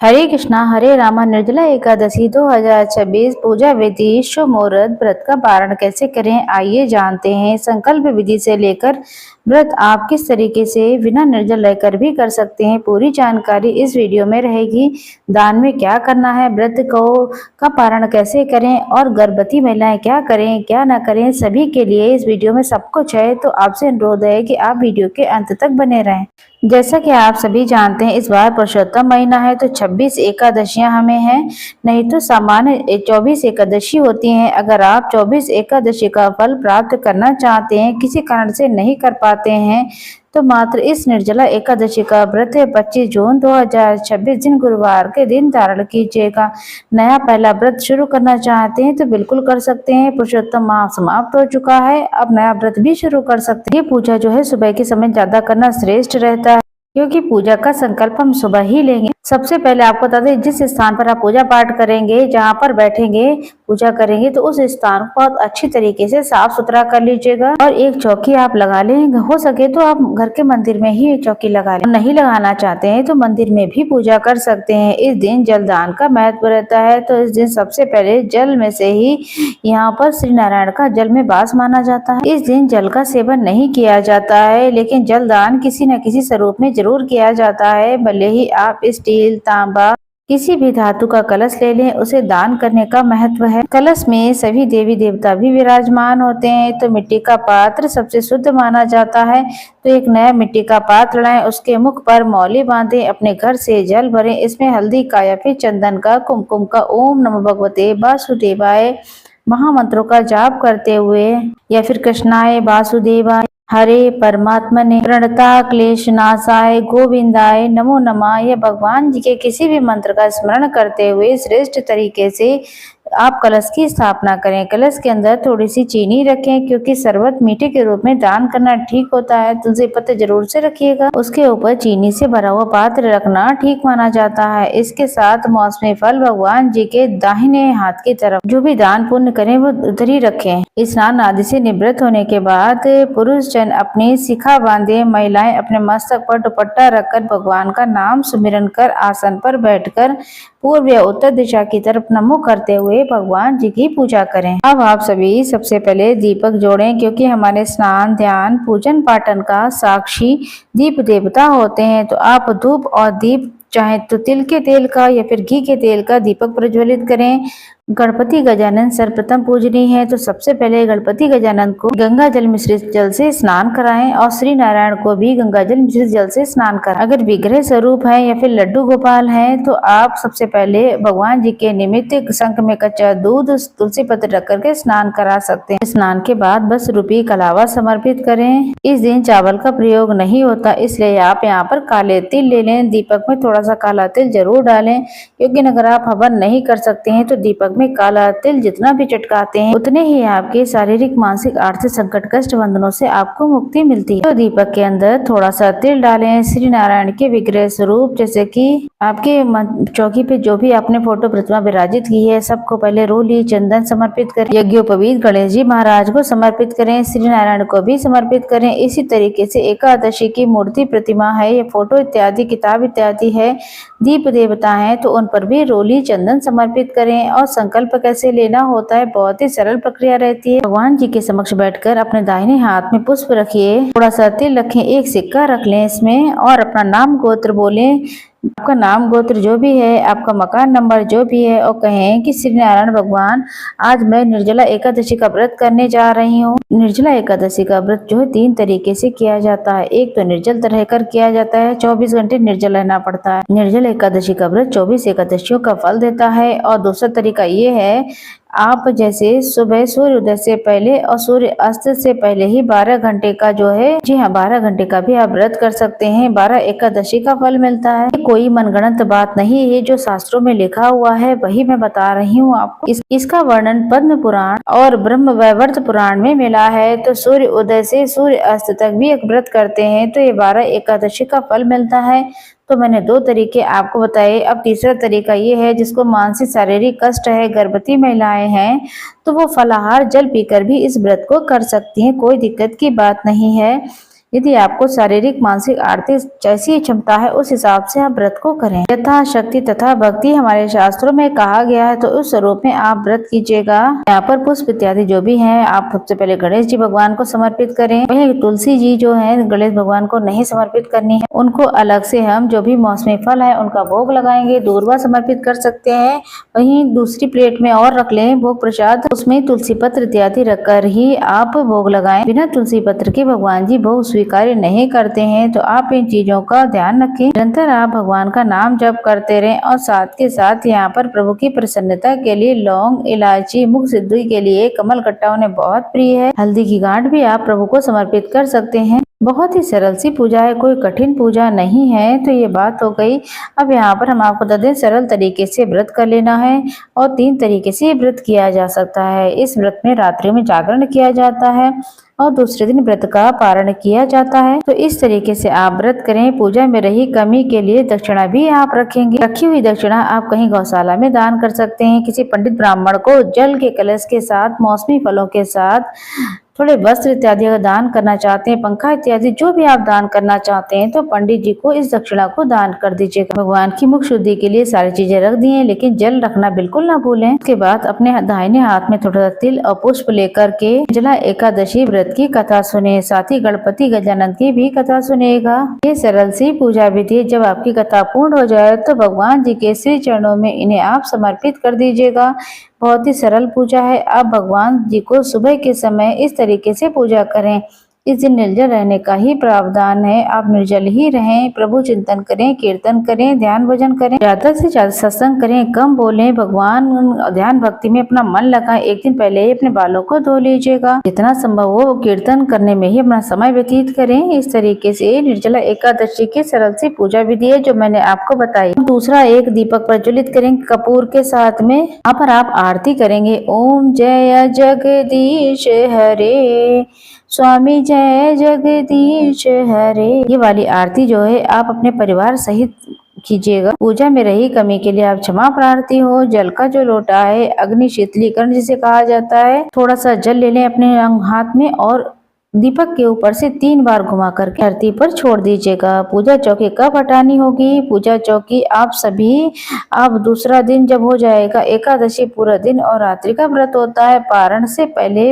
हरे कृष्णा हरे रामा निर्जला एकादशी 2026 पूजा विधि शुभ मुहूर्त व्रत का पारण कैसे करें आइए जानते हैं। संकल्प विधि से लेकर व्रत आप किस तरीके से बिना निर्जल रहकर भी कर सकते हैं, पूरी जानकारी इस वीडियो में रहेगी। दान में क्या करना है, व्रत को का पारण कैसे करें और गर्भवती महिलाएं क्या करें क्या ना करें, सभी के लिए इस वीडियो में सब कुछ है। तो आपसे अनुरोध है कि आप वीडियो के अंत तक बने रहें। जैसा कि आप सभी जानते हैं, इस बार पुरुषोत्तम महीना है तो 26 एकादशियां हमें हैं, नहीं तो सामान्य 24 एकादशी होती हैं। अगर आप 24 एकादशी का फल प्राप्त करना चाहते हैं, किसी कारण से नहीं कर पाते हैं, तो मात्र इस निर्जला एकादशी का व्रत 25 जून 2026 दिन गुरुवार के दिन धारण कीजिएगा। नया पहला व्रत शुरू करना चाहते हैं तो बिल्कुल कर सकते हैं। पुरुषोत्तम माह समाप्त हो चुका है, अब नया व्रत भी शुरू कर सकते हैं। ये पूजा जो है सुबह के समय ज्यादा करना श्रेष्ठ रहता है, क्योंकि पूजा का संकल्प हम सुबह ही लेंगे। सबसे पहले आपको बता दें, जिस स्थान पर आप पूजा पाठ करेंगे, जहाँ पर बैठेंगे पूजा करेंगे, तो उस स्थान को बहुत अच्छी तरीके से साफ सुथरा कर लीजिएगा और एक चौकी आप लगा लें। हो सके तो आप घर के मंदिर में ही चौकी लगा लें, नहीं लगाना चाहते हैं तो मंदिर में भी पूजा कर सकते हैं। इस दिन जल दान का महत्व रहता है, तो इस दिन सबसे पहले जल में से ही यहाँ पर श्री नारायण का जल में वास माना जाता है। इस दिन जल का सेवन नहीं किया जाता है, लेकिन जल दान किसी न किसी स्वरूप में जरूर किया जाता है। भले ही आप स्टील, तांबा, किसी भी धातु का कलश ले लें, उसे दान करने का महत्व है। कलश में सभी देवी देवता भी विराजमान होते हैं, तो मिट्टी का पात्र सबसे शुद्ध माना जाता है। तो एक नया मिट्टी का पात्र लाएं, उसके मुख पर मौली बांधें, अपने घर से जल भरें, इसमें हल्दी का या फिर चंदन का, कुमकुम का, ओम नमो भगवते वासुदेवाय महामंत्रों का जाप करते हुए या फिर कृष्णाय वासुदेवाय हरे परमात्मने प्रणता क्लेश नाशाय गोविंदाय नमो नमः, या भगवान जी के किसी भी मंत्र का स्मरण करते हुए श्रेष्ठ तरीके से आप कलश की स्थापना करें। कलश के अंदर थोड़ी सी चीनी रखें, क्योंकि शरबत मीठे के रूप में दान करना ठीक होता है। तुलसी पत्ते जरूर से रखिएगा, उसके ऊपर चीनी से भरा हुआ पात्र रखना ठीक माना जाता है। इसके साथ मौसमी फल भगवान जी के दाहिने हाथ की तरफ जो भी दान पुण्य करें वो उधर ही रखें। स्नान आदि से निवृत्त होने के बाद पुरुष जन अपनी शिखा बांधे, महिलाएं अपने मस्तक पर दुपट्टा रखकर भगवान का नाम सुमिरन कर आसन पर बैठकर पूर्व या उत्तर दिशा की तरफ नमो करते हुए भगवान जी की पूजा करें। अब आप सभी सबसे पहले दीपक जोड़ें, क्योंकि हमारे स्नान, ध्यान, पूजन पाठन का साक्षी दीप देवता होते हैं। तो आप धूप और दीप चाहे तो तिल के तेल का या फिर घी के तेल का दीपक प्रज्वलित करें। गणपति गजानन सर्वप्रथम पूजनीय है, तो सबसे पहले गणपति गजानन को गंगा जल मिश्रित जल से स्नान कराएं और श्री नारायण को भी गंगा जल मिश्रित जल से स्नान कराएं। अगर विग्रह स्वरूप है या फिर लड्डू गोपाल हैं, तो आप सबसे पहले भगवान जी के निमित्त शंख में कच्चा दूध, तुलसी पत्र रख करके स्नान करा सकते हैं। स्नान के बाद बस रुपये कलावा समर्पित करें। इस दिन चावल का प्रयोग नहीं होता, इसलिए आप यहाँ पर काले तिल ले लें। दीपक में थोड़ा सा काला तिल जरूर डालें, क्योंकि अगर आप हवन नहीं कर सकते हैं तो दीपक में काला तिल जितना भी चटकाते हैं, उतने ही आपके शारीरिक, मानसिक, आर्थिक संकट, कष्ट बंधनों से आपको मुक्ति मिलती है। तो दीपक के अंदर थोड़ा सा तिल डालें। श्री नारायण के विग्रह स्वरूप, जैसे कि आपके चौकी पे जो भी आपने फोटो प्रतिमा विराजित की है, सबको पहले रोली चंदन समर्पित करें। यज्ञोपवीत गणेश जी महाराज को समर्पित करें, श्री नारायण को भी समर्पित करें। इसी तरीके से एकादशी की मूर्ति, प्रतिमा है या फोटो इत्यादि, किताब इत्यादि है, दीप देवता है, तो उन पर भी रोली चंदन समर्पित करें। और संकल्प कैसे लेना होता है, बहुत ही सरल प्रक्रिया रहती है। भगवान जी के समक्ष बैठकर अपने दाहिने हाथ में पुष्प रखिए, थोड़ा सा तिल रखें, एक सिक्का रख लें इसमें, और अपना नाम गोत्र बोलें। आपका नाम गोत्र जो भी है, आपका मकान नंबर जो भी है, और कहें कि श्री नारायण भगवान, आज मैं निर्जला एकादशी का व्रत करने जा रही हूँ। निर्जला एकादशी का व्रत जो है 3 तरीके से किया जाता है। एक तो निर्जल रहकर किया जाता है, 24 घंटे निर्जल रहना पड़ता है। निर्जल एकादशी का व्रत 24 एकादशियों का फल देता है। और दूसरा तरीका ये है, आप जैसे सुबह सूर्य उदय से पहले और सूर्य अस्त से पहले ही 12 घंटे का जो है, जी हाँ, 12 घंटे का भी आप व्रत कर सकते हैं। 12 एकादशी का फल मिलता है। कोई मनगढ़ंत बात नहीं है, जो शास्त्रों में लिखा हुआ है वही मैं बता रही हूँ आपको। इसका वर्णन पद्म पुराण और ब्रह्म वैवर्त पुराण में मिला है। तो सूर्य उदय से सूर्य अस्त तक भी एक व्रत करते हैं तो ये 12 एकादशी का फल मिलता है। तो मैंने 2 तरीके आपको बताए। अब तीसरा तरीका ये है, जिसको मानसिक शारीरिक कष्ट है, गर्भवती महिलाएं हैं, तो वो फलाहार जल पीकर भी इस व्रत को कर सकती हैं, कोई दिक्कत की बात नहीं है। यदि आपको शारीरिक, मानसिक, आर्थिक जैसी क्षमता है उस हिसाब से आप व्रत को करें। यथाशक्ति तथा भक्ति हमारे शास्त्रों में कहा गया है, तो उस स्वरूप में आप व्रत कीजिएगा। यहाँ पर पुष्प इत्यादि जो भी है, आप सबसे पहले गणेश जी भगवान को समर्पित करें। वहीं तुलसी जी जो है गणेश भगवान को नहीं समर्पित करनी है, उनको अलग से हम जो भी मौसमी फल है उनका भोग लगाएंगे। दूर्वा समर्पित कर सकते हैं। वहीं दूसरी प्लेट में और रख लें भोग प्रसाद, उसमें तुलसी पत्र इत्यादि रखकर ही आप भोग लगाएं। बिना तुलसी पत्र के भगवान जी भोग स्वीकार नहीं करते हैं, तो आप इन चीजों का ध्यान रखें। निरंतर आप भगवान का नाम जप करते रहें और साथ के साथ यहाँ पर प्रभु की प्रसन्नता के लिए लौंग, इलायची, मुख सिद्धि के लिए कमल कट्टा उन्हें बहुत प्रिय है। हल्दी की गांठ भी आप प्रभु को समर्पित कर सकते हैं। बहुत ही सरल सी पूजा है, कोई कठिन पूजा नहीं है। तो ये बात हो गई। अब यहाँ पर हम आपको बता दें, सरल तरीके से व्रत कर लेना है और 3 तरीके से व्रत किया जा सकता है। इस व्रत में रात्रि में जागरण किया जाता है और दूसरे दिन व्रत का पारण किया जाता है। तो इस तरीके से आप व्रत करें। पूजा में रही कमी के लिए दक्षिणा भी आप रखेंगे। रखी हुई दक्षिणा आप कहीं गौशाला में दान कर सकते हैं। किसी पंडित ब्राह्मण को जल के कलश के साथ, मौसमी फलों के साथ, थोड़े वस्त्र इत्यादि अगर दान करना चाहते हैं, पंखा इत्यादि जो भी आप दान करना चाहते हैं, तो पंडित जी को इस दक्षिणा को दान कर दीजिएगा। भगवान की मुख शुद्धि के लिए सारी चीजें रख दी हैं, लेकिन जल रखना बिल्कुल ना भूलें। उसके बाद अपने दाहिने हाथ में थोड़ा सा तिल और पुष्प लेकर के निर्जला एकादशी व्रत की कथा सुने, साथ ही गणपति गजानन की भी कथा सुनेगा। ये सरल सी पूजा विधि है। जब आपकी कथा पूर्ण हो जाए तो भगवान जी के श्री चरणों में इन्हें आप समर्पित कर दीजिएगा। बहुत ही सरल पूजा है। आप भगवान जी को सुबह के समय इस तरीके से पूजा करें। इस दिन निर्जल रहने का ही प्रावधान है। आप निर्जल ही रहें, प्रभु चिंतन करें, कीर्तन करें, ध्यान भजन करें, ज्यादा से ज्यादा सत्संग करें, कम बोलें, भगवान ध्यान भक्ति में अपना मन लगाएं। एक दिन पहले ही अपने बालों को धो लीजिएगा। जितना संभव हो कीर्तन करने में ही अपना समय व्यतीत करें। इस तरीके से निर्जला एकादशी की सरल सी पूजा विधि है जो मैंने आपको बताई। दूसरा, एक दीपक प्रज्वलित करेंगे कपूर के साथ में। यहाँ पर आप आरती करेंगे। ओम जय जगदीश हरे, स्वामी जय जगदीश हरे। ये वाली आरती जो है आप अपने परिवार सहित कीजिएगा। पूजा में रही कमी के लिए आप क्षमा प्रार्थी हो। जल का जो लोटा है, अग्नि शीतलीकरण जिसे कहा जाता है, थोड़ा सा जल ले लें अपने हाथ में और दीपक के ऊपर से 3 बार घुमा करके धरती पर छोड़ दीजिएगा। पूजा चौकी कब हटानी होगी? पूजा चौकी आप दूसरा दिन जब हो जाएगा, एकादशी पूरा दिन और रात्रि का व्रत होता है, पारण से पहले